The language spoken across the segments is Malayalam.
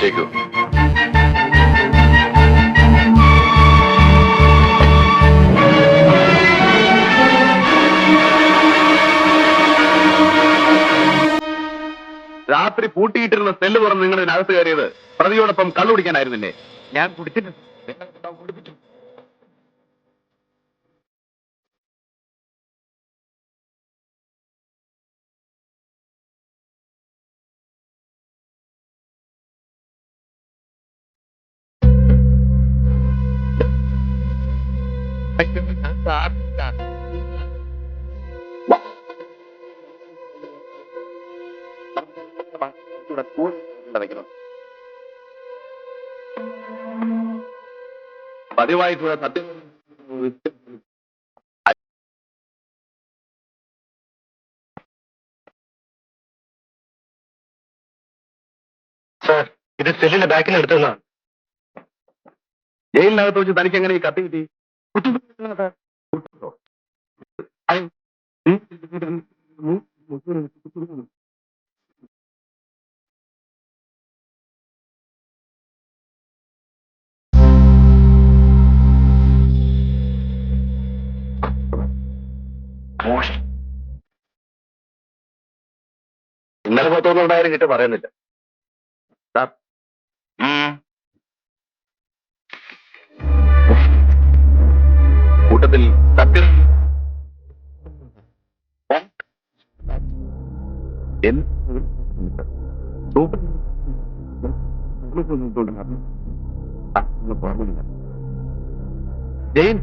വെച്ചേക്കൂ. രാത്രി പൂട്ടിയിട്ടിരുന്ന സെല്ല് തുറന്ന് നിങ്ങൾ ഇതിനകത്ത് കയറിയത് പ്രതിയോടൊപ്പം കള്ളു കുടിക്കാനായിരുന്നില്ലേ? ഞാൻ കുടിച്ചിട്ടുണ്ട്. കുടിപ്പിച്ചു. പതിവായിട്ടുള്ള സത്യം സാർ, ഇത് സെല്ലിന്റെ ബാക്കിൽ എടുത്തതാണ്. ജയിലിനകത്ത് വെച്ച് തനിക്ക് എങ്ങനെ ഈ കത്തി കിട്ടി? ഇന്നലെ 10,000 കിട്ടി പറയുന്നില്ല. സാർ, കൂട്ടത്തിൽ സത്യം ജയിൻ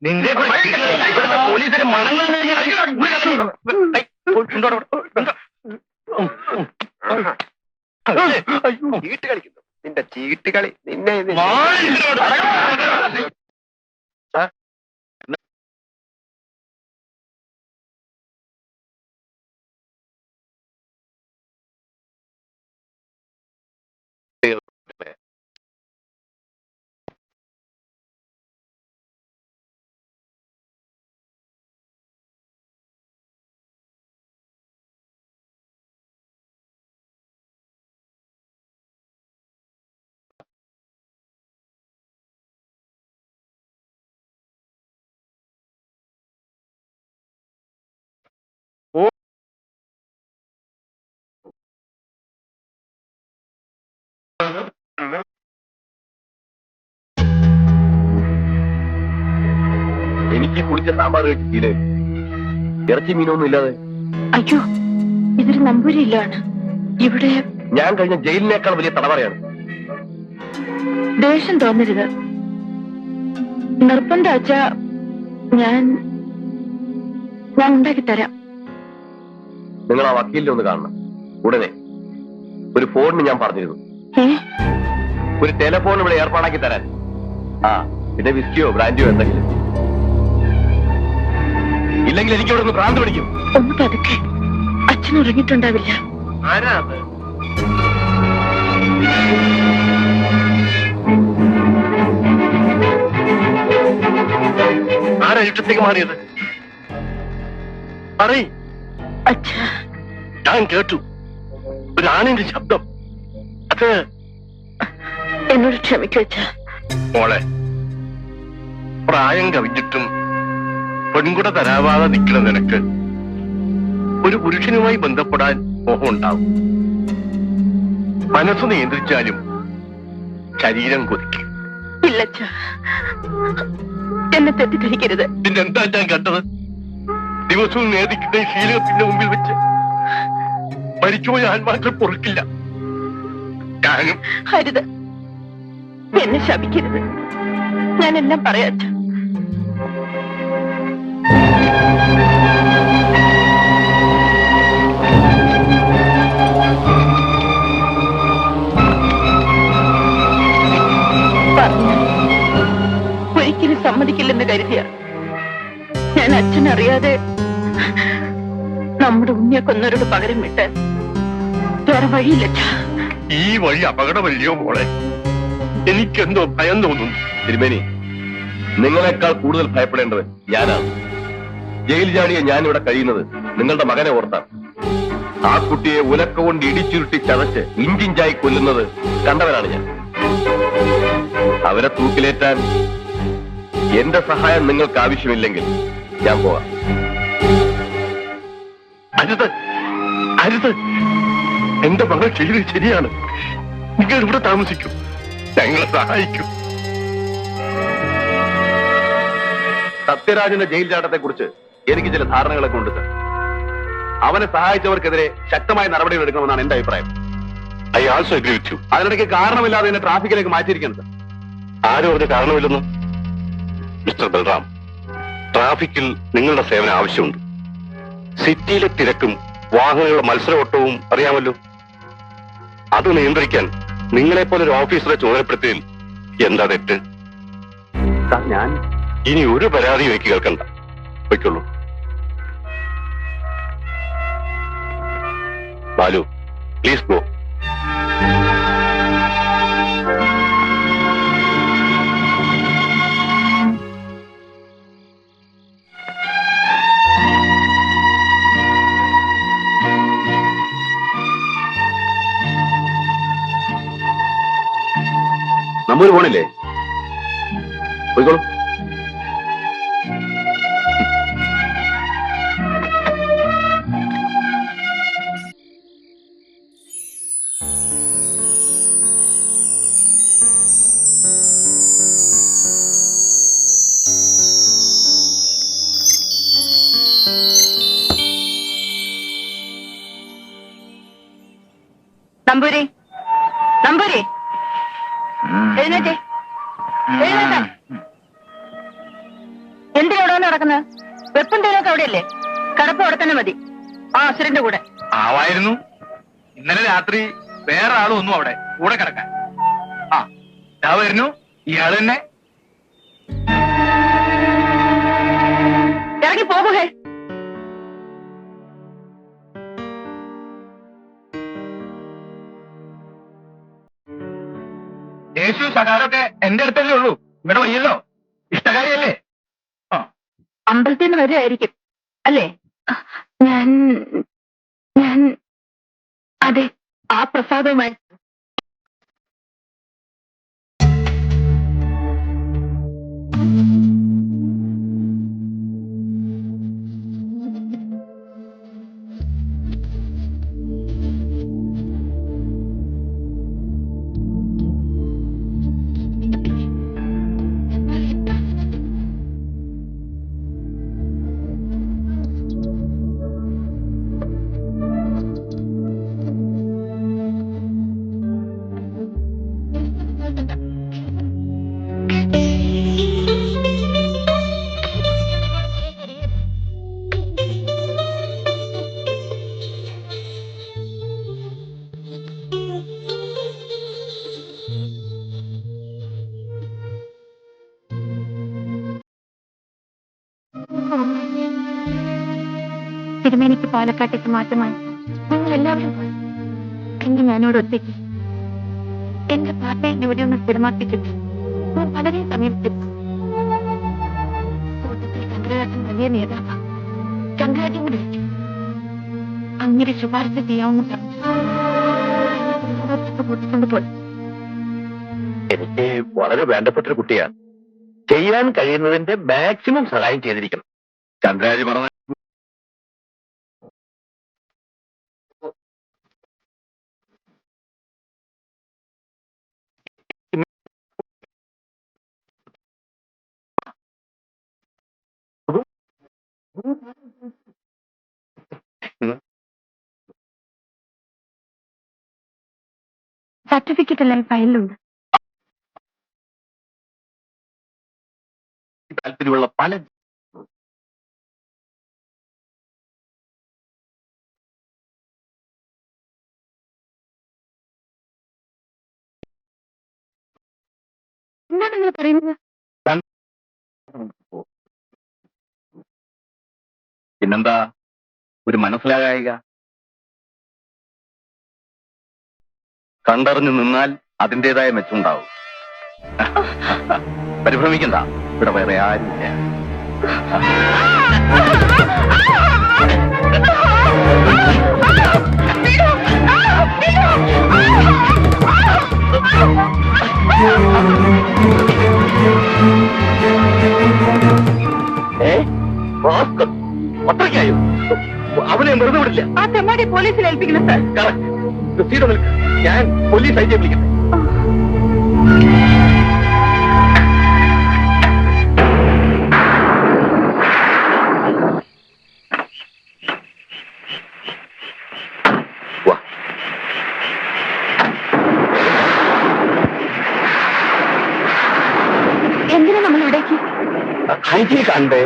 നിന്റെ പോലീസിന് മണങ്ങൾ ചീട്ട് കളിക്കുന്നു. നിന്റെ ചീട്ട് കളി നിന്നെ എനിക്ക് കുളിച്ച സാമ്പാർ കഴിച്ചില്ലേ? ഇറച്ചി മീനൊന്നും ഇല്ലാതെ. അയ്യോ, ഇതൊരു നമ്പൂരി ഇല്ലാണ്. ഇവിടെ ഞാൻ കഴിഞ്ഞ ജയിലിനേക്കാൾ വലിയ തടവറയാണ്. ദേഷ്യം തോന്നരുത്. നിർബന്ധം അച്ഛാ, ഞാൻ ഉണ്ടാക്കി തരാം. നിങ്ങൾ ആ വക്കീലിനെ ഒന്ന് കാണണം ഉടനെ. ഒരു ഫോണിന് ഞാൻ പറഞ്ഞിരുന്നു. ഒരു ടെലിഫോൺ ഇവിടെ ഏർപ്പാടാക്കി തരാൻ. ആ, പിന്നെ വിസ്കിയോ ബ്രാൻഡിയോ എന്തെങ്കിലും. ഇല്ലെങ്കിൽ എനിക്ക് ഇവിടെ നിന്ന് ഭ്രാന്ത് പിടിക്കും. ഒന്ന് പതുക്കെ, അച്ഛൻ ഉറങ്ങിയിട്ടുണ്ടാവില്ല. ആരാ അത്? ആരാ ഇരുട്ടത്തേക്ക് മാറിയത്? പറയ്. അച്ഛാ, ഞാൻ കേട്ടു ഒരു ആണിന്റെ ശബ്ദം. അത് എന്നോട് ക്ഷമിക്കൂ അച്ഛാ. മോളെ, പ്രായം കവിഞ്ഞിട്ടും പെൺകുട തരാവാതെ നിൽക്കുന്ന നിനക്ക് ഒരു പുരുഷനുമായി ബന്ധപ്പെടാൻ മോഹം ഉണ്ടാവും. മനസ്സ് നിയന്ത്രിച്ചാലും ശരീരം കൊതിക്കും. ഇല്ല അച്ഛാ, എന്നെ തെറ്റിദ്ധരിക്കരുത്. പിന്നെന്താ ഞാൻ കണ്ടത്? ദിവസവും നേദിക്കുന്ന ഈ ശീലത്തിന്റെ മുമ്പിൽ വെച്ച് മരിച്ചുപോയ ആത്മാക്കൾ പൊറുക്കില്ല. ഞാനും അരുത്, എന്നെ ശപിക്കരുത്. ഞാനെല്ലാം പറയാം അച്ഛാ. ഒരിക്കലും സമ്മതിക്കില്ലെന്ന് കരുതിയ ഞാൻ അച്ഛനറിയാതെ നമ്മുടെ ഉണ്ണിയെ കൊന്നവരോട് പകരം വിട്ട് വേറെ വഴിയില്ല. ഈ വഴി അപകടമല്ലയോ മോളെ? എനിക്കെന്തോ ഭയം തോന്നുന്നു. തിരുമേനി, നിങ്ങളെക്കാൾ കൂടുതൽ ഭയപ്പെടേണ്ടത് ഞാനാണ്. ജയിൽ ചാടിയ ഞാൻ ഇവിടെ കഴിയുന്നത് നിങ്ങളുടെ മകനെ ഓർത്താണ്. ആ കുട്ടിയെ ഉലക്ക കൊണ്ട് ഇടിച്ചുരുട്ടി ചതച്ച് ഇഞ്ചിഞ്ചായി കൊല്ലുന്നത് കണ്ടവനാണ് ഞാൻ. അവരെ തൂക്കിലേറ്റാൻ എന്റെ സഹായം നിങ്ങൾക്ക് ആവശ്യമില്ലെങ്കിൽ ഞാൻ പോകാം. അരുത്, അരുത്. എന്റെ മകൾ ചെയ്തത് ശരിയാണ്. നിങ്ങൾ ഇവിടെ താമസിക്കൂ, ഞങ്ങളെ സഹായിക്കൂ. സത്യരാജന്റെ ജയിൽ ചാട്ടത്തെ കുറിച്ച് എനിക്ക് ചില ധാരണകളൊക്കെ ഉണ്ട് സർ. അവനെ സഹായിച്ചവർക്കെതിരെ ശക്തമായ നടപടികൾ എടുക്കണമെന്നാണ് എന്റെ അഭിപ്രായം. I also agree with you. അതിനിടയ്ക്ക് കാരണമില്ലാതെ എന്നെ ട്രാഫിക്കിലേക്ക് മാറ്റിയിരിക്കണം സർ. ആരും അതിന് കാരണമില്ലെന്ന്? മിസ്റ്റർ ബൽറാം, ട്രാഫിക്കിൽ നിങ്ങളുടെ സേവനം ആവശ്യമുണ്ട്. സിറ്റിയിലെ തിരക്കും വാഹനങ്ങളുടെ മത്സരോട്ടവും അറിയാമല്ലോ. അത് നിയന്ത്രിക്കാൻ നിങ്ങളെപ്പോലെ ഒരു ഓഫീസറെ ചുമതലപ്പെടുത്തിയതിൽ എന്താ തെറ്റ്? സാർ, ഞാൻ ഇനി ഒരു പരാതിയും എനിക്ക് കേൾക്കണ്ട. വയ്ക്കുള്ളൂ. Balu, please go. നമ്മൂര് പോണില്ലേ? പോയിക്കോളൂ. നമ്പൂരി, നമ്പൂരി, എഴുന്നേറ്റേ, എഴുന്നേറ്റ. എന്തിനവിടെ നടക്കുന്നത്? വെപ്പും തേനൊക്കെ അവിടെയല്ലേ? കടപ്പ് അവിടെ തന്നെ മതി. ആ അസുരന്റെ കൂടെ ആവായിരുന്നു. ഇന്നലെ രാത്രി വേറെ ആളും ഒന്നും അവിടെ കൂടെ കിടക്കാൻ. ആ ഞാൻ വരുന്നു. ഇയാള് തന്നെ. ഇറങ്ങി പോകുകേ. യേശു സകാരൊക്കെ എന്റെ അടുത്തല്ലേ ഉള്ളൂ. ഇവിടെ വയ്യല്ലോ. ഇഷ്ടകാരിയല്ലേ? ആ അമ്പലത്തിൽ നിന്ന് വരുമായിരിക്കും അല്ലേ? ഞാൻ ഞാൻ അതെ, ആ പ്രസാദവുമായി. തിരുമേനിക്ക് പാലക്കാട്ടേക്ക് മാറ്റമായി നിങ്ങൾ എല്ലാവരും പോയി. എങ്കിൽ ഞാനോട് ഒറ്റയ്ക്ക് എന്റെ പാർട്ടിയെ ഇവിടെ ഒന്ന് സ്ഥിരമാക്കിച്ചിട്ട് ഞാൻ വളരെ സമീപിച്ചിരുന്നു. കൂട്ടത്തിൽ ചന്ദ്രരാജൻ വലിയ നേതാവ്. ചന്ദ്രരാജൻ വിളിച്ചു, അങ്ങനെ ശുപാർശ ചെയ്യാമെന്ന് പറഞ്ഞു. കൂട്ടിക്കൊണ്ടുപോയി. എനിക്ക് വളരെ വേണ്ടപ്പെട്ടൊരു കുട്ടിയാണ്. ചെയ്യാൻ കഴിയുന്നതിന്റെ മാക്സിമം സഹായം ചെയ്തിരിക്കണം. ചന്ദ്രരാജ് പറഞ്ഞ സർട്ടിഫിക്കറ്റ് എല്ലാം ഫയലിലുണ്ട്. താല്പര്യമുള്ള പല എന്താണ് നിങ്ങൾ പറയുന്നത്? പിന്നെന്താ ഒരു മനസ്സിലാകായിക? കണ്ടറിഞ്ഞു നിന്നാൽ അതിൻ്റെതായ മെച്ചമുണ്ടാവും. പരിഭ്രമിക്കണ്ട, ഇവിടെ വേറെ ആരുമില്ല. അത്രയ്ക്കായോ? അവനെ വെറുതെ വിടില്ല. ആ തെമ്മാടി പോലീസിൽ ഏൽപ്പിക്കണം സാർ. ഞാൻ പോലീസ് ഐ വിളിക്കട്ടെ. എന്തിനാ നമ്മൾ ഇവിടേക്ക്? ഐ കണ്ടേ.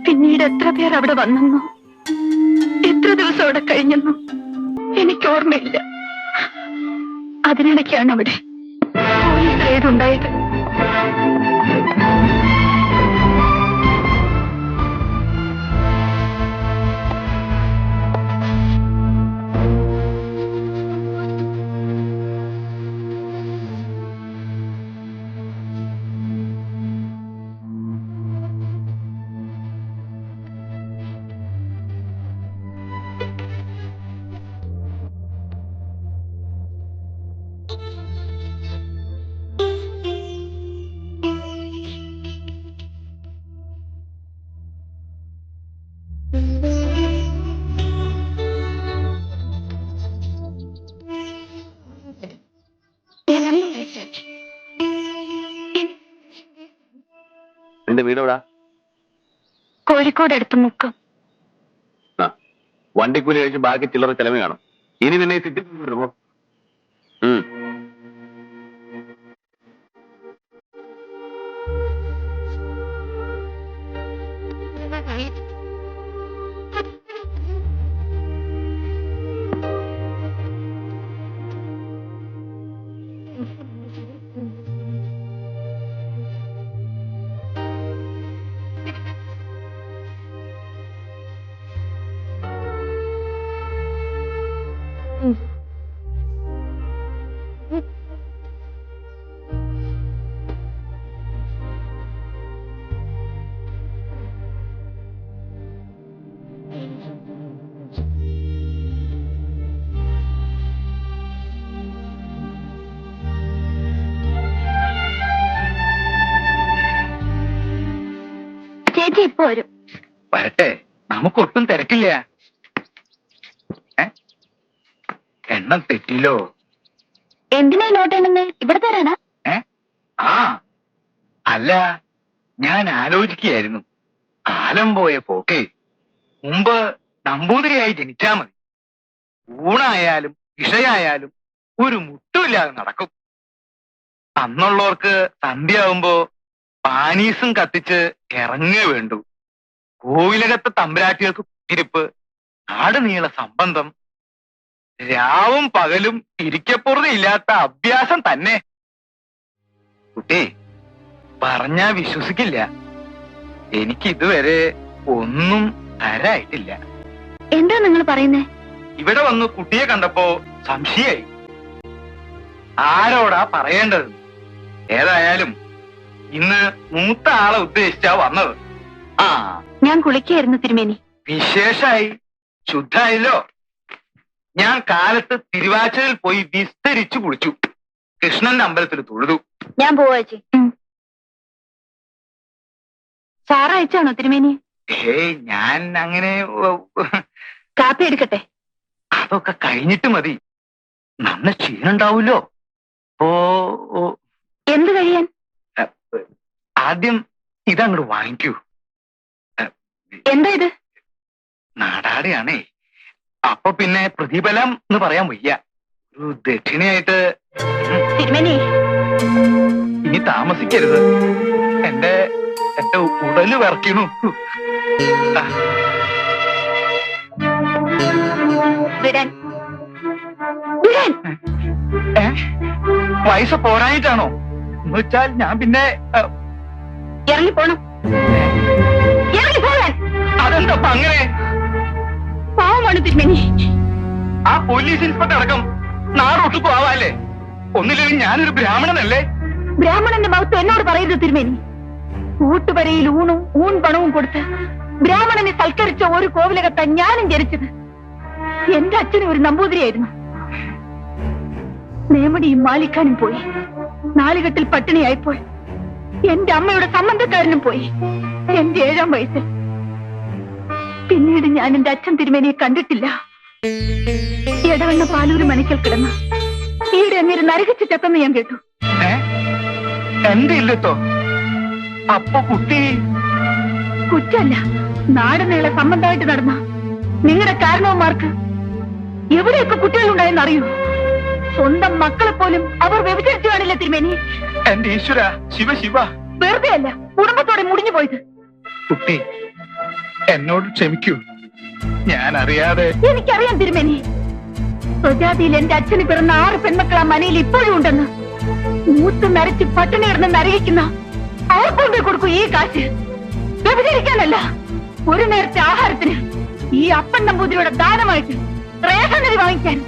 പിന്നീട് എത്ര പേർ അവിടെ വന്നെന്നോ എത്ര ദിവസം അവിടെ കഴിഞ്ഞെന്നോ എനിക്ക് ഓർമ്മയില്ല. അതിനിടയ്ക്കാണ് അവിടെ പോലീസ് റെയ്ഡ് ഉണ്ടായത്. നിന്റെ വീട് എവിടാ? കോഴിക്കോട് അടുത്ത് മുക്കം. വണ്ടിക്കൂലി കഴിച്ച് ബാക്കി ചില്ലറ ചെലവ് കാണും. ഇനി നിന്നെ സിറ്റി വിടുമോ? ചേച്ചി ഇപ്പൊ വരും. വരട്ടെ, നമുക്കൊട്ടും തിരക്കില്ല. എണ്ണം തെറ്റില്ലോ. എന്തിനാ നോട്ടെണ്ണുന്നേ? ഇവിടെ തരാനാ? ആ അല്ല, ഞാൻ ആലോചിക്കുകയായിരുന്നു, കാലം പോയ പോക്കേ മുമ്പ് നമ്പൂതിരിയായി ജനിച്ചാ മതി. ഊണായാലും ഇഷയായാലും ഒരു മുട്ടുമില്ലാതെ നടക്കും. അന്നുള്ളവർക്ക് സന്ധ്യയാവുമ്പോ പാനീസും കത്തിച്ച് ഇറങ്ങേ വേണ്ടു. കോവിലകത്തെ തമ്പുരാട്ടികൾക്ക് ഇരിപ്പ്, നാട് നീള സംബന്ധം, രാവും പകലും ഇരിക്കപ്പുറതില്ലാത്ത അഭ്യാസം തന്നെ. കുട്ടി പറഞ്ഞാ വിശ്വസിക്കില്ല, എനിക്ക് ഇതുവരെ ഒന്നും തരായിട്ടില്ല. എന്താ നിങ്ങൾ പറയുന്നേ? ഇവിടെ വന്ന് കുട്ടിയെ കണ്ടപ്പോ സംശയായി, ആരോടാ പറയേണ്ടത്. ഏതായാലും ഇന്ന് മൂത്ത ആളെ ഉദ്ദേശിച്ചാ വന്നത്. ആ, ഞാൻ കുളിക്കായിരുന്നു തിരുമേനി. വിശേഷായി, ശുദ്ധായല്ലോ. ഞാൻ കാലത്ത് തിരുവാച്ചലിൽ പോയി വിസ്തരിച്ചു കുളിച്ചു, കൃഷ്ണന്റെ അമ്പലത്തിൽ തൊഴുതു. ഞാൻ പോവാ ചേച്ചി. സാറ അയച്ചാണോ തിരുമേനി? ഏയ് ഞാൻ അങ്ങനെ കാപ്പി എടുക്കട്ടെ? അതൊക്കെ കഴിഞ്ഞിട്ട് മതി. നന്ന ക്ഷീണുണ്ടാവൂലോ. ഓ എന്ത് കഴിയാൻ? ആദ്യം ഇതങ്ങോട്ട് വാങ്ങിക്കൂ. എന്താ ഇത്? നാടാടിയാണേ. അപ്പൊ പിന്നെ പ്രതിഫലം എന്ന് പറയാൻ വയ്യ. ഒരു ദക്ഷിണയായിട്ട്. തിരുമേനി ഇനി താമസിക്കരുത്. എന്റെ ഉടല് വിറയ്ക്കണു. വിടാൻ വിടാൻ. വയസ്സ് പോരായിട്ടാണോ? എന്ന് വെച്ചാൽ ഞാൻ പിന്നെ ഇറങ്ങിപ്പോണം. ഇറങ്ങിപ്പോകാൻ. അതെന്താ അങ്ങനെ? പാവമാണ് തിരുമേനി. ആ പോലീസ് ഇൻസ്പെക്ടർ അടക്കം നാടൊട്ടു പോവാല്ലേ? ഒന്നില്ലെങ്കിൽ ഞാനൊരു ബ്രാഹ്മണനല്ലേ? ബ്രാഹ്മണന്റെ മഹത്വം എന്നോട് പറയരുത് തിരുമേനി. കൂട്ടുവരയിൽ ഊൺ പണവും കൊടുത്ത് ബ്രാഹ്മണനെ സൽക്കരിച്ച ഒരു കോവിലകത്താൻ ഞാനും ജനിച്ചത്. എന്റെ അച്ഛനും ഒരു നമ്പൂതിരിയായിരുന്നു. നേമടിയും മാലിക്കാനും പോയി. നാലുകെട്ടിൽ പട്ടിണിയായിപ്പോയി. എന്റെ അമ്മയുടെ സംബന്ധക്കാരനും പോയി എന്റെ 7ാം വയസ്സിൽ. പിന്നീട് ഞാൻ എന്റെ അച്ഛൻ തിരുമേനിയെ കണ്ടിട്ടില്ല. ഇടവണ്ണ പാലൂര് മനക്കൽ കിടന്നു ഈടെ അങ്ങേര് നരകിച്ച് ചത്തെന്ന് ഞാൻ കേട്ടു. എന്റെ ഇല്ലത്തോ? അപ്പൊ കുട്ടി കുറ്റല്ല, നാടിനുള്ള സംബന്ധമായിട്ട് നടന്ന നിങ്ങളുടെ കാരണവന്മാർക്ക് എവിടെയൊക്കെ കുട്ടികളുണ്ടായെന്ന് അറിയൂ. സ്വന്തം മക്കളെ പോലും അവർ വ്യഭിചരിച്ചു കാണില്ല തിരുമേനി. എന്റെ ഈശ്വര, ശിവ ശിവ. വെറുതെ അല്ല, കുടുംബത്തോടെ മുടിഞ്ഞു പോയത്. കുട്ടി എന്നോട് ക്ഷമിക്കൂ. ഞാൻ അറിയാതെ. എനിക്കറിയാം തിരുമേനി. സ്വജാതിയിൽ എന്റെ അച്ഛന് പിറന്ന 6 പെൺമക്കൾ ആ മനയിൽ ഇപ്പോഴും ഉണ്ടെന്ന്. മൂത്ത് നരച്ച് പട്ടിണി കിടന്ന് നരകിക്കുന്ന അവർക്കൊണ്ടേ കൊടുക്കും ഈ കാശ്. വ്യഭിചരിക്കാനല്ല, ഒരു നേരത്തെ ആഹാരത്തിന് ഈ അപ്പൻ നമ്പൂതിരിയുടെ ദാനമായിട്ട് റേഷനരി വാങ്ങിക്കാൻ.